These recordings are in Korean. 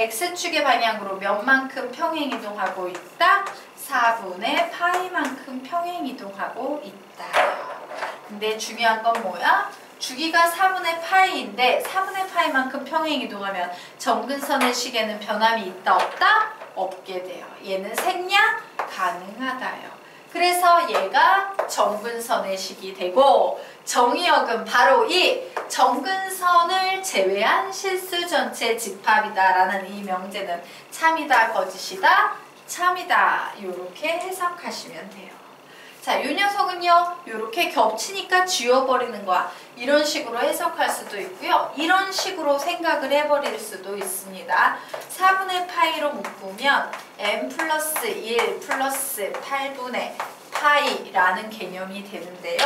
x축의 방향으로 몇만큼 평행이동하고 있다? 4분의 파이만큼 평행이동하고 있다. 근데 중요한 건 뭐야? 주기가 4분의 파이인데 4분의 파이만큼 평행이동하면 점근선의 식에는 변함이 있다 없다? 없게 돼요. 얘는 생략 가능하다요. 그래서 얘가 점근선의 식이 되고 정의역은 바로 이 점근선을 제외한 실수 전체 집합이다라는 이 명제는 참이다 거짓이다? 참이다. 이렇게 해석하시면 돼요. 자, 이 녀석은요, 이렇게 겹치니까 지워버리는 거야. 이런 식으로 해석할 수도 있고요. 이런 식으로 생각을 해버릴 수도 있습니다. 4분의 파이로 묶으면 n 플러스 1 플러스 8분의 파이라는 개념이 되는데요.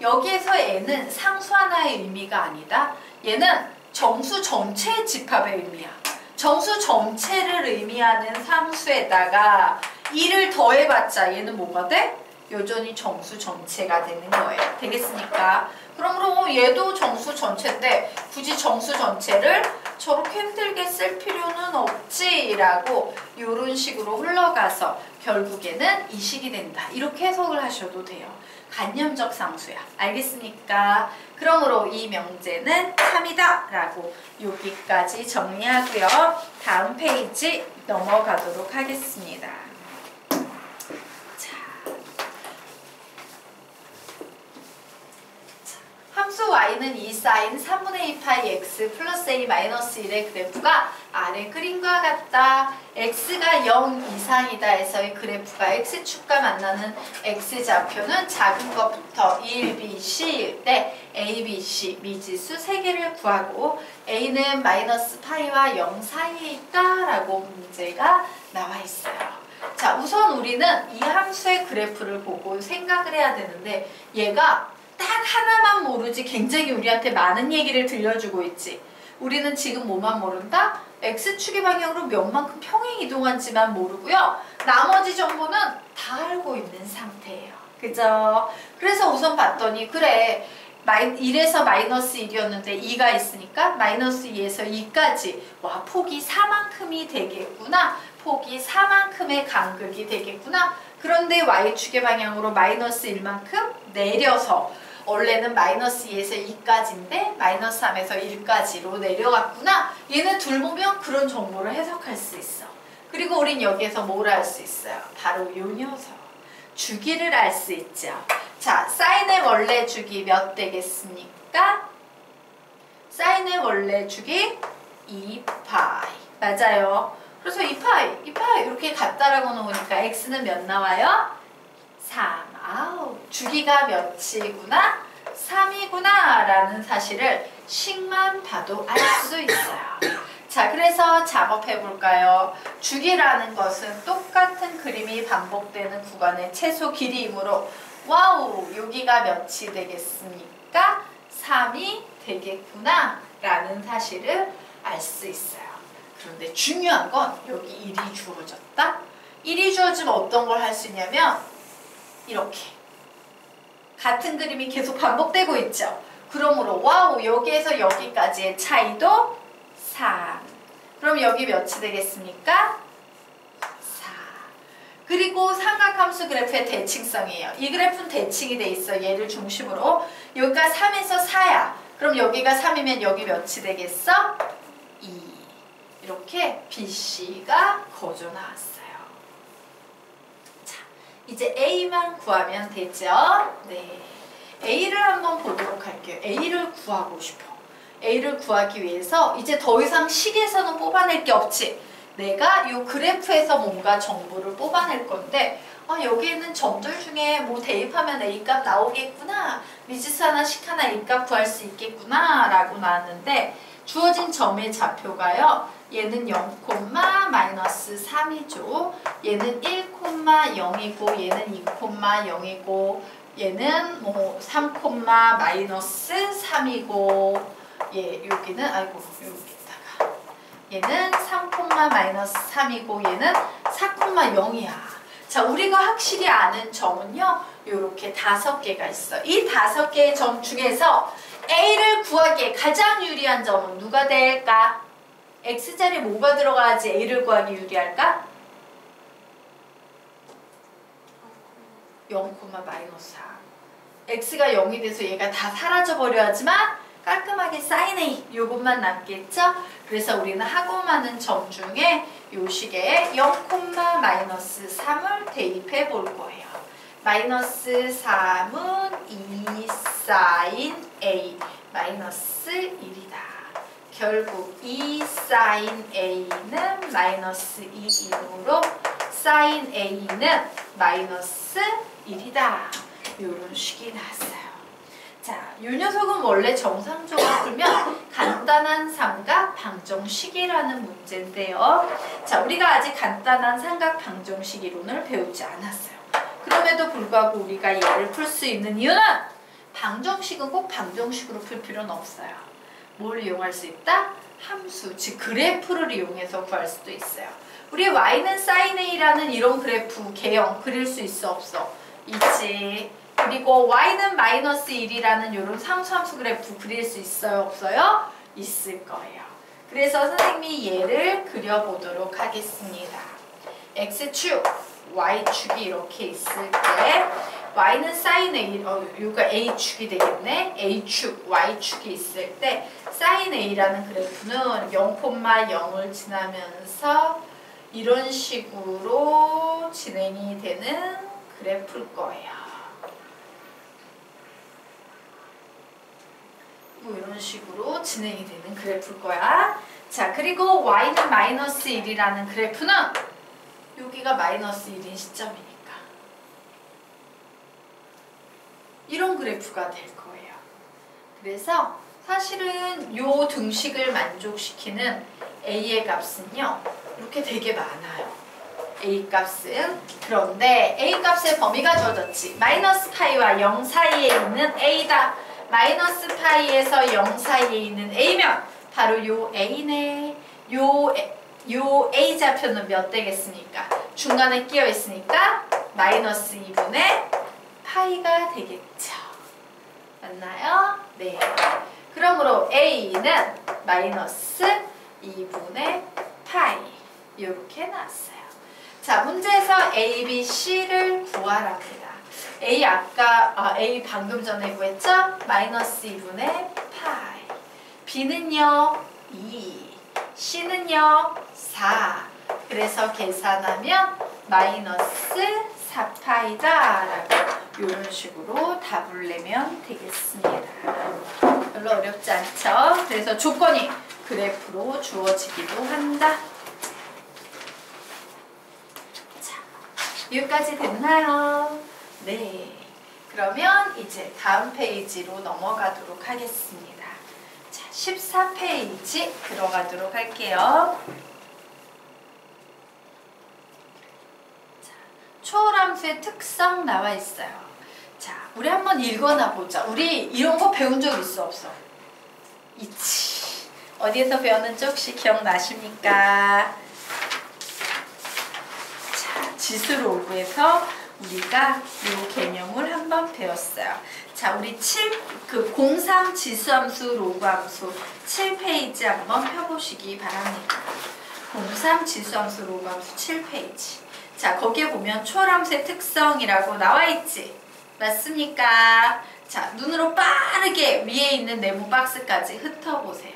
여기에서 n은 상수 하나의 의미가 아니다. 얘는 정수 전체의 집합의 의미야. 정수 전체를 의미하는 상수에다가 2를 더해봤자 얘는 뭐가 돼? 여전히 정수 전체가 되는 거예요. 되겠습니까? 그러므로 얘도 정수 전체인데 굳이 정수 전체를 저렇게 힘들게 쓸 필요는 없지라고 이런 식으로 흘러가서 결국에는 이 식이 된다. 이렇게 해석을 하셔도 돼요. 관념적 상수야. 알겠습니까? 그러므로 이 명제는 참이다 라고 여기까지 정리하고요. 다음 페이지 넘어가도록 하겠습니다. 함수 y는 2sin 3분의 2파이 x 플러스 a 마이너스 1의 그래프가 아래 그림과 같다. x가 0 이상이다 해서 이 그래프가 x축과 만나는 x좌표는 작은 것부터 1, b, c일 때 a, b, c 미지수 3개를 구하고 a는 마이너스 파이와 0 사이에 있다라고 문제가 나와 있어요. 자, 우선 우리는 이 함수의 그래프를 보고 생각을 해야 되는데 얘가 딱 하나만 모르지 굉장히 우리한테 많은 얘기를 들려주고 있지. 우리는 지금 뭐만 모른다? x축의 방향으로 몇만큼 평행 이동한지만 모르고요. 나머지 정보는 다 알고 있는 상태예요. 그죠? 그래서 우선 봤더니 그래 1에서 마이너스 1이었는데 2가 있으니까 마이너스 2에서 2까지 와 폭이 4만큼이 되겠구나. 폭이 4만큼의 간극이 되겠구나. 그런데 y축의 방향으로 마이너스 1만큼 내려서 원래는 마이너스 2에서 2까지인데 마이너스 3에서 1까지로 내려갔구나. 얘는 둘 보면 그런 정보를 해석할 수 있어. 그리고 우린 여기에서 뭘 알 수 있어요? 바로 요 녀석. 주기를 알 수 있죠. 자, 사인의 원래 주기 몇 되겠습니까? 사인의 원래 주기 2파이. 맞아요. 그래서 2파이 이렇게 같다라고 놓으니까 x는 몇 나와요? 3. 아우, 주기가 몇이구나? 3이구나 라는 사실을 식만 봐도 알 수 있어요. 자, 그래서 작업해 볼까요? 주기라는 것은 똑같은 그림이 반복되는 구간의 최소 길이이므로 와우, 여기가 몇이 되겠습니까? 3이 되겠구나 라는 사실을 알 수 있어요. 그런데 중요한 건 여기 1이 주어졌다? 1이 주어지면 어떤 걸 할 수 있냐면 이렇게 같은 그림이 계속 반복되고 있죠. 그러므로 와우, 여기에서 여기까지의 차이도 3. 그럼 여기 몇이 되겠습니까? 4. 그리고 삼각함수 그래프의 대칭성이에요. 이 그래프는 대칭이 돼 있어. 얘를 중심으로. 여기가 3에서 4야. 그럼 여기가 3이면 여기 몇이 되겠어? 2. 이렇게 BC가 거져 나왔어요. 이제 A만 구하면 되죠? 네. A를 한번 보도록 할게요. A를 구하고 싶어. A를 구하기 위해서 이제 더 이상 식에서는 뽑아낼 게 없지. 내가 이 그래프에서 뭔가 정보를 뽑아낼 건데 여기에는 점들 중에 뭐 대입하면 A값 나오겠구나. 미지수 하나, 식 하나 A값 구할 수 있겠구나 라고 나왔는데 주어진 점의 좌표가요. 얘는 0, 마이너스 3이죠. 얘는 1, 0이고 얘는 2, 0이고 얘는 뭐 3, 마이너스 3이고 여기는 아이고 여기다가 얘는 3, 마이너스 3이고 얘는 4, 0이야. 자, 우리가 확실히 아는 점은요. 요렇게 5개가 있어. 이 5개의 점 중에서 A를 구하기에 가장 유리한 점은 누가 될까? x자리에 뭐가 들어가야지 a를 구하기 유리할까? 0, 마이너스 4. x가 0이 돼서 얘가 다 사라져버려야지만 깔끔하게 sin a 요것만 남겠죠? 그래서 우리는 하고 많은 점 중에 요 식에 0, 마이너스 3을 대입해 볼 거예요. 마이너스 3은 2 sin a 마이너스 1이다. 결국 2 sin a는 마이너스 2이므로 sin a는 마이너스 1이다. 이런 식이 나왔어요. 자, 이 녀석은 원래 정상적으로 풀면 간단한 삼각 방정식이라는 문제인데요. 자, 우리가 아직 간단한 삼각 방정식 이론을 배우지 않았어요. 그럼에도 불구하고 우리가 얘를 풀 수 있는 이유는 방정식은 꼭 방정식으로 풀 필요는 없어요. 뭘 이용할 수 있다? 함수, 즉 그래프를 이용해서 구할 수도 있어요. 우리 y는 sin a라는 이런 그래프 개형 그릴 수 있어 없어? 있지. 그리고 y는 마이너스 1이라는 이런 상수함수 그래프 그릴 수 있어요 없어요? 있을 거예요. 그래서 선생님이 얘를 그려보도록 하겠습니다. x축, y축이 이렇게 있을 때 y는 sin a, 여기가 a축이 되겠네. a축, y축이 있을 때 sin a라는 그래프는 0,0을 지나면서 이런 식으로 진행이 되는 그래프일 거예요. 뭐 이런 식으로 진행이 되는 그래프일 거야. 자, 그리고 y는 마이너스 1이라는 그래프는 여기가 마이너스 1인 시점이니까 이런 그래프가 될 거예요. 그래서 사실은 요 등식을 만족시키는 a의 값은요 이렇게 되게 많아요. a 값은. 그런데 a 값의 범위가 주어졌지. 마이너스 파이와 0 사이에 있는 a다. 마이너스 파이에서 0 사이에 있는 a면 바로 요 a네. 요 a 좌표는 몇 되겠습니까? 중간에 끼어 있으니까 마이너스 2분의 파이가 되겠죠. 맞나요? 네. 그러므로 a는 마이너스 2분의 파이 이렇게 나왔어요. 자, 문제에서 a, b, c를 구하랍니다. A 방금 전에 구했죠? 마이너스 2분의 파이. B는요 2, C는요 4. 그래서 계산하면 마이너스 4파이다 라고 이런 식으로 답을 내면 되겠습니다. 별로 어렵지 않죠? 그래서 조건이 그래프로 주어지기도 한다. 자, 여기까지 됐나요? 네. 그러면 이제 다음 페이지로 넘어가도록 하겠습니다. 자, 14페이지 들어가도록 할게요. 자, 초월함수의 특성 나와 있어요. 자, 우리 한번 읽어나 보자. 우리 이런 거 배운 적 있어 없어? 있지. 어디에서 배웠는지 혹시 기억나십니까? 자, 지수로그에서 우리가 이 개념을 한번 배웠어요. 자, 우리 03 지수함수 로그함수 7페이지 한번 펴보시기 바랍니다. 03 지수함수 로그함수 7페이지. 자, 거기에 보면 초월함수의 특성이라고 나와 있지? 맞습니까? 자, 눈으로 빠르게 위에 있는 네모 박스까지 흩어보세요.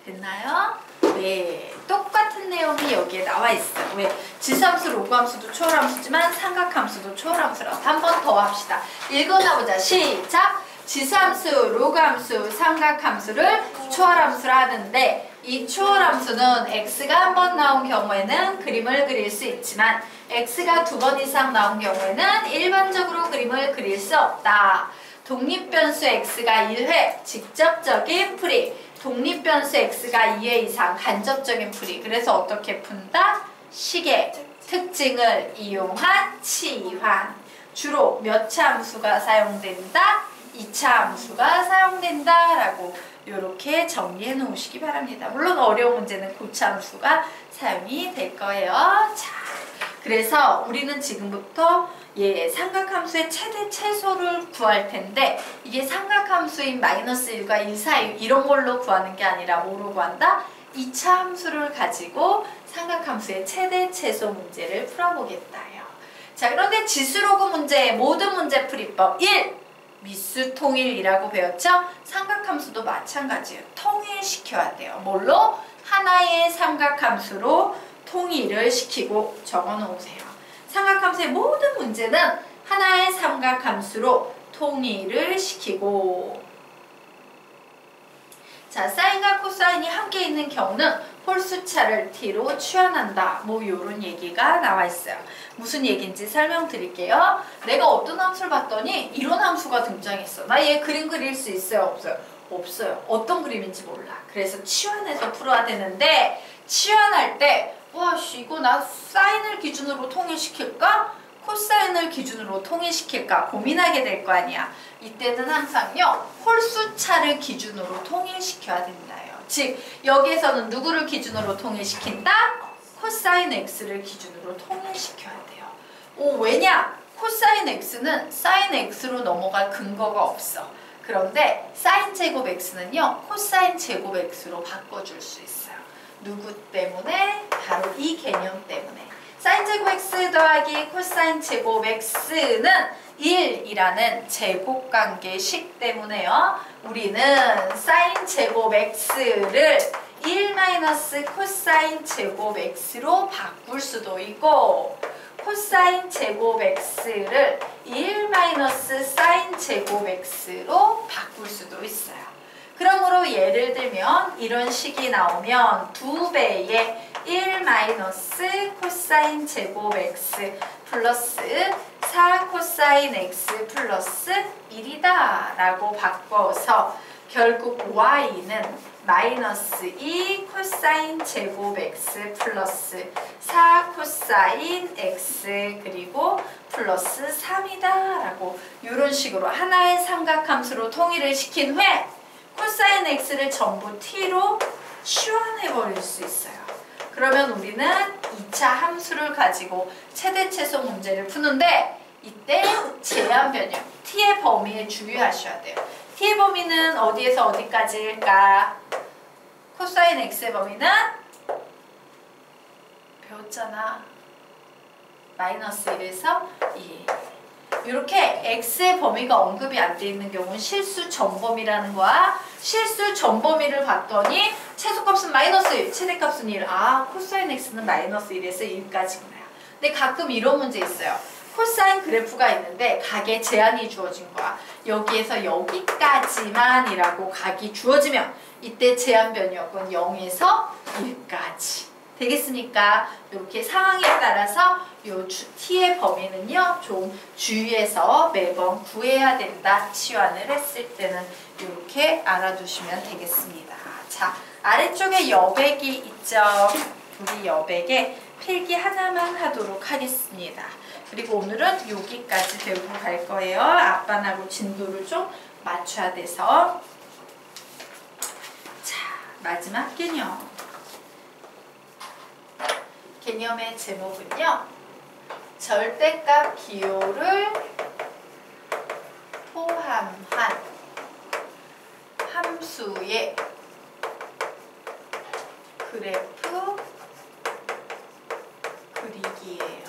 됐나요? 네, 똑같은 내용이 여기에 나와 있어요. 왜? 지수함수, 로그함수도 초월함수지만 삼각함수도 초월함수라고. 한 번 더 합시다. 읽어나 보자. 시작! 지수함수, 로그함수, 삼각함수를 초월함수라 하는데 이 초월함수는 x가 한 번 나온 경우에는 그림을 그릴 수 있지만 x가 2번 이상 나온 경우에는 일반적으로 그림을 그릴 수 없다. 독립변수 x가 1회 직접적인 풀이, 독립변수 x가 2회 이상 간접적인 풀이. 그래서 어떻게 푼다? 식의 특징을 이용한 치환. 주로 몇 차 함수가 사용된다? 2차 함수가 사용된다 라고 이렇게 정리해 놓으시기 바랍니다. 물론 어려운 문제는 고차 함수가 사용이 될 거예요. 자, 그래서 우리는 지금부터 삼각함수의 최대 최소를 구할 텐데 이게 삼각함수인 마이너스 1과 1 사이 이런 걸로 구하는 게 아니라 뭐로 구한다? 2차 함수를 가지고 삼각함수의 최대 최소 문제를 풀어보겠다요. 자, 그런데 지수로그 문제 모든 문제 풀이법 1. 미수 통일이라고 배웠죠? 삼각함수도 마찬가지예요. 통일시켜야 돼요. 뭘로? 하나의 삼각함수로 통일을 시키고 적어놓으세요. 삼각함수의 모든 문제는 하나의 삼각함수로 통일을 시키고, 자, 사인과 코사인이 함께 있는 경우는 홀수차를 t로 취한한다. 뭐 이런 얘기가 나와 있어요. 무슨 얘기인지 설명드릴게요. 내가 어떤 함수를 봤더니 이런 함수가 등장했어. 나 얘 그림 그릴 수 있어요? 없어요? 없어요. 어떤 그림인지 몰라. 그래서 치환해서 풀어야 되는데 치환할 때 와, 이거 나 사인을 기준으로 통일시킬까? 코사인을 기준으로 통일시킬까? 고민하게 될 거 아니야. 이때는 항상요. 홀수차를 기준으로 통일시켜야 된다요. 즉 여기에서는 누구를 기준으로 통일시킨다? 코사인 x를 기준으로 통일시켜야 돼요. 왜냐? 코사인 x는 사인 x로 넘어갈 근거가 없어. 그런데 사인 제곱 x는요. 코사인 제곱 x로 바꿔줄 수 있어요. 누구 때문에? 바로 이 개념 때문에. 사인 제곱 x 더하기 코사인 제곱 x는 1이라는 제곱관계식 때문에요. 우리는 사인 제곱 x를 1 마이너스 코사인 제곱 x로 바꿀 수도 있고 코사인 제곱 x를 1 마이너스 사인 제곱 x로 바꿀 수도 있어요. 그러므로 예를 들면 이런 식이 나오면 2배의 1 마이너스 코사인 제곱 x 플러스 4 코사인 x 플러스 1이다 라고 바꿔서 결국 y는 마이너스 2 코사인 제곱 x 플러스 4 코사인 x 그리고 플러스 3이다 라고 이런 식으로 하나의 삼각함수로 통일을 시킨 후에 코사인 x를 전부 t로 치환해버릴 수 있어요. 그러면 우리는 2차 함수를 가지고 최대 최소 문제를 푸는데 이때 제한 변형, t의 범위에 주의하셔야 돼요. t의 범위는 어디에서 어디까지일까? 코사인 x의 범위는 배웠잖아. 마이너스 1에서 2. 이렇게 x의 범위가 언급이 안 돼 있는 경우는 실수 전범위라는 거야. 실수 전범위를 봤더니 최소값은 마이너스 1, 최대값은 1. 코사인 x는 마이너스 1에서 1까지구나. 근데 가끔 이런 문제 있어요. 코사인 그래프가 있는데 각에 제한이 주어진 거야. 여기에서 여기까지만이라고 각이 주어지면 이때 제한 변역은 0에서 1까지. 되겠습니까? 이렇게 상황에 따라서 요 t의 범위는요 좀 주의해서 매번 구해야 된다. 치환을 했을 때는 이렇게 알아두시면 되겠습니다. 자, 아래쪽에 여백이 있죠. 우리 여백에 필기 하나만 하도록 하겠습니다. 그리고 오늘은 여기까지 배우고 갈 거예요. 아빠하고 진도를 좀 맞춰야 돼서. 자, 마지막 개념. 개념의 제목은요. 절대값 기호를 포함한 함수의 그래프 그리기예요.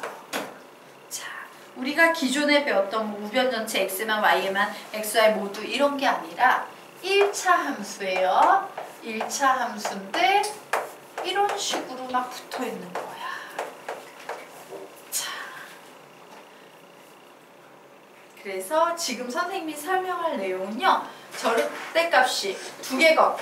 자, 우리가 기존에 배웠던 우변 전체 x만 y만 xy 모두 이런 게 아니라 1차 함수예요. 1차 함수인데 이런 식으로 막 붙어 있는 거야. 자, 그래서 지금 선생님이 설명할 내용은요. 절대값이 2개건,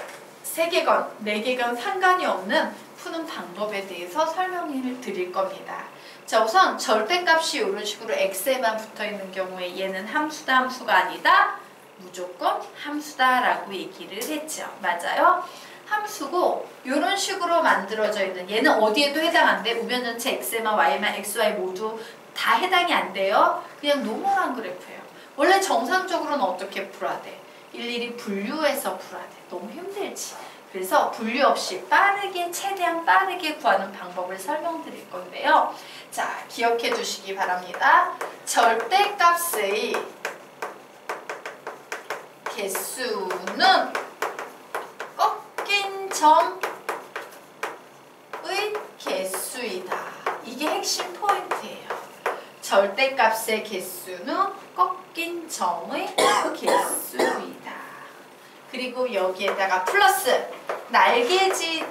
3개건, 4개건 상관이 없는 푸는 방법에 대해서 설명을 드릴 겁니다. 자, 우선 절대값이 이런 식으로 x에만 붙어 있는 경우에 얘는 함수다, 함수가 아니다. 무조건 함수다 라고 얘기를 했죠. 맞아요? 함수고 이런 식으로 만들어져 있는 얘는 어디에도 해당 안 돼. 우변 전체 x만 y만 xy 모두 다 해당이 안 돼요. 그냥 노멀한 그래프예요. 원래 정상적으로는 어떻게 풀어야 돼? 일일이 분류해서 풀어야 돼. 너무 힘들지. 그래서 분류 없이 빠르게, 최대한 빠르게 구하는 방법을 설명드릴 건데요. 자, 기억해 주시기 바랍니다. 절대값의 개수는 꺾인 점의 개수이다. 이게 핵심 포인트예요. 절대값의 개수는 꺾인 점의 개수이다. 그리고 여기에다가 플러스 날개짓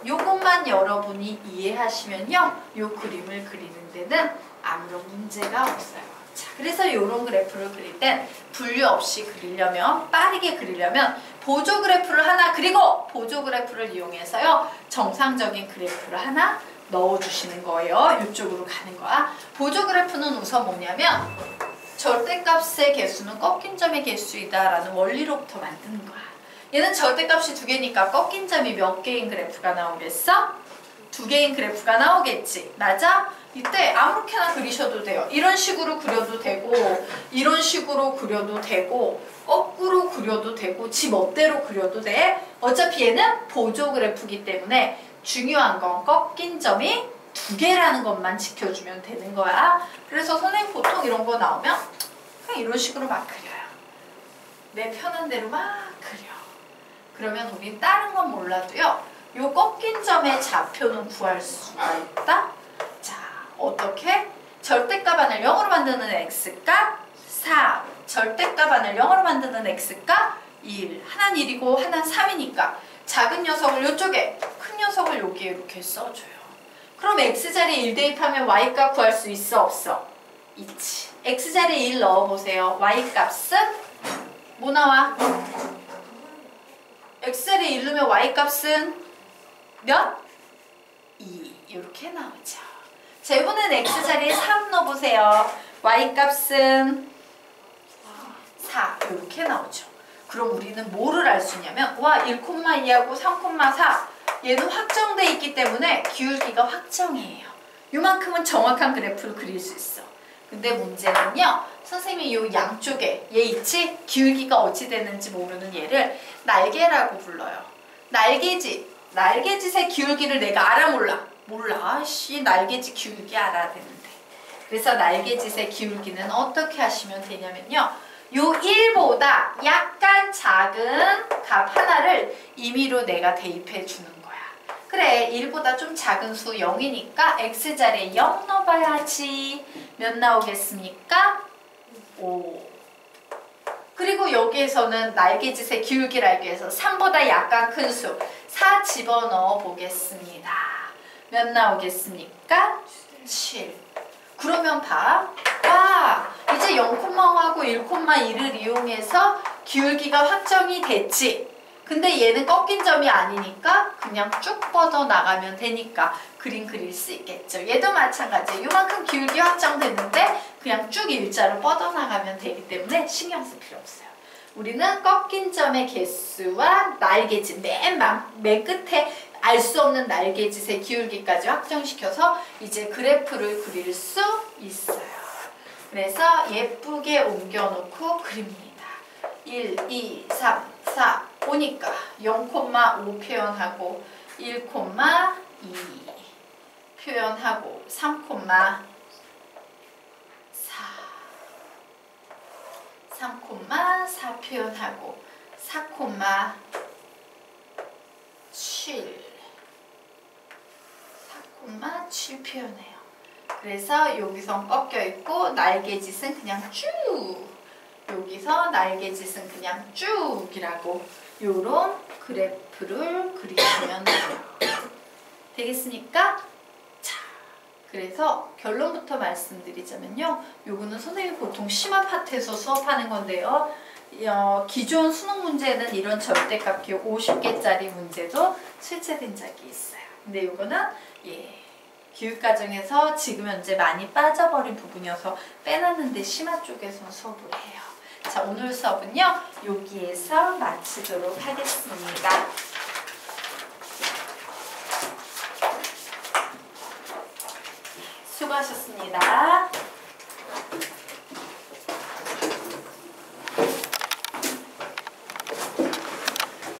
요것만 여러분이 이해하시면요, 요 그림을 그리는 데는 아무런 문제가 없어요. 자, 그래서 이런 그래프를 그릴 땐 분류 없이 그리려면, 빠르게 그리려면 보조 그래프를 하나 그리고 보조 그래프를 이용해서요, 정상적인 그래프를 하나 넣어주시는 거예요. 이쪽으로 가는 거야. 보조 그래프는 우선 뭐냐면 절대값의 개수는 꺾인 점의 개수이다 라는 원리로부터 만드는 거야. 얘는 절대값이 2개니까 꺾인 점이 몇 개인 그래프가 나오겠어? 2개인 그래프가 나오겠지. 맞아? 이때 아무렇게나 그리셔도 돼요. 이런 식으로 그려도 되고, 이런 식으로 그려도 되고, 거꾸로 그려도 되고, 지 멋대로 그려도 돼. 어차피 얘는 보조 그래프이기 때문에 중요한 건 꺾인 점이 2개라는 것만 지켜주면 되는 거야. 그래서 선생님 보통 이런 거 나오면 그냥 이런 식으로 막 그려요. 내 편한 대로 막 그려. 그러면 우린 다른 건 몰라도요, 요 꺾인 점의 좌표는 구할 수가 있다. 자, 어떻게? 절대값 안을 0으로 만드는 x값 4, 절대값 안을 0으로 만드는 x값 1. 하나는 1이고 하나는 3이니까 작은 녀석을 이쪽에, 큰 녀석을 여기에 이렇게 써줘요. 그럼 x자리에 1 대입하면 y값 구할 수 있어? 없어? 있지. x자리에 1 넣어보세요. y값은 뭐 나와? x자리에 1 넣으면 y값은 몇? 2. 이렇게 나오죠. 자, 이번엔 x자리에 3 넣어보세요. y값은 4. 이렇게 나오죠. 그럼 우리는 뭐를 알 수 있냐면, 와, 1,2하고 3,4 얘는 확정돼 있기 때문에 기울기가 확정이에요. 요만큼은 정확한 그래프를 그릴 수 있어. 근데 문제는요, 선생님이 요 양쪽에 얘 있지? 기울기가 어찌 되는지 모르는 얘를 날개라고 불러요. 날개짓의 기울기를 내가 알아 몰라? 몰라. 씨, 날개짓 기울기 알아야 되는데. 그래서 날개짓의 기울기는 어떻게 하시면 되냐면요, 요 1보다 약간 작은 값 하나를 임의로 내가 대입해 주는 거야. 그래, 1보다 좀 작은 수 0이니까 x자리에 0 넣어봐야지. 몇 나오겠습니까? 5. 그리고 여기에서는 날개짓의 기울기를 알기 위해서 3보다 약간 큰 수 4 집어넣어 보겠습니다. 몇 나오겠습니까? 7. 그러면 봐. 와, 이제 0,5하고 1,1을 이용해서 기울기가 확정이 됐지. 근데 얘는 꺾인 점이 아니니까 그냥 쭉 뻗어 나가면 되니까 그림 그릴 수 있겠죠. 얘도 마찬가지예요. 요만큼 기울기 확정됐는데 그냥 쭉 일자로 뻗어 나가면 되기 때문에 신경 쓸 필요 없어요. 우리는 꺾인 점의 개수와 날개짓, 맨 끝에 알 수 없는 날개짓의 기울기까지 확정시켜서 이제 그래프를 그릴 수 있어요. 그래서 예쁘게 옮겨놓고 그립니다. 1, 2, 3, 4, 5니까 0,5 표현하고 1,2 표현하고 3,4 표현하고 4,7 표현해요. 그래서 여기서 꺾여 있고 날개짓은 그냥 쭉, 여기서 날개짓은 그냥 쭉이라고 요런 그래프를 그리시면 돼요. 되겠습니까? 자, 그래서 결론부터 말씀드리자면요, 요거는 선생님이 보통 심화 파트에서 수업하는 건데요, 기존 수능 문제는 이런 절대값 기억 50개짜리 문제도 출제된 적이 있어요. 근데 요거는 교육과정에서 지금 현재 많이 빠져버린 부분이어서 빼놨는데 심화 쪽에서 수업을 해요. 자, 오늘 수업은요, 여기에서 마치도록 하겠습니다. 수고하셨습니다.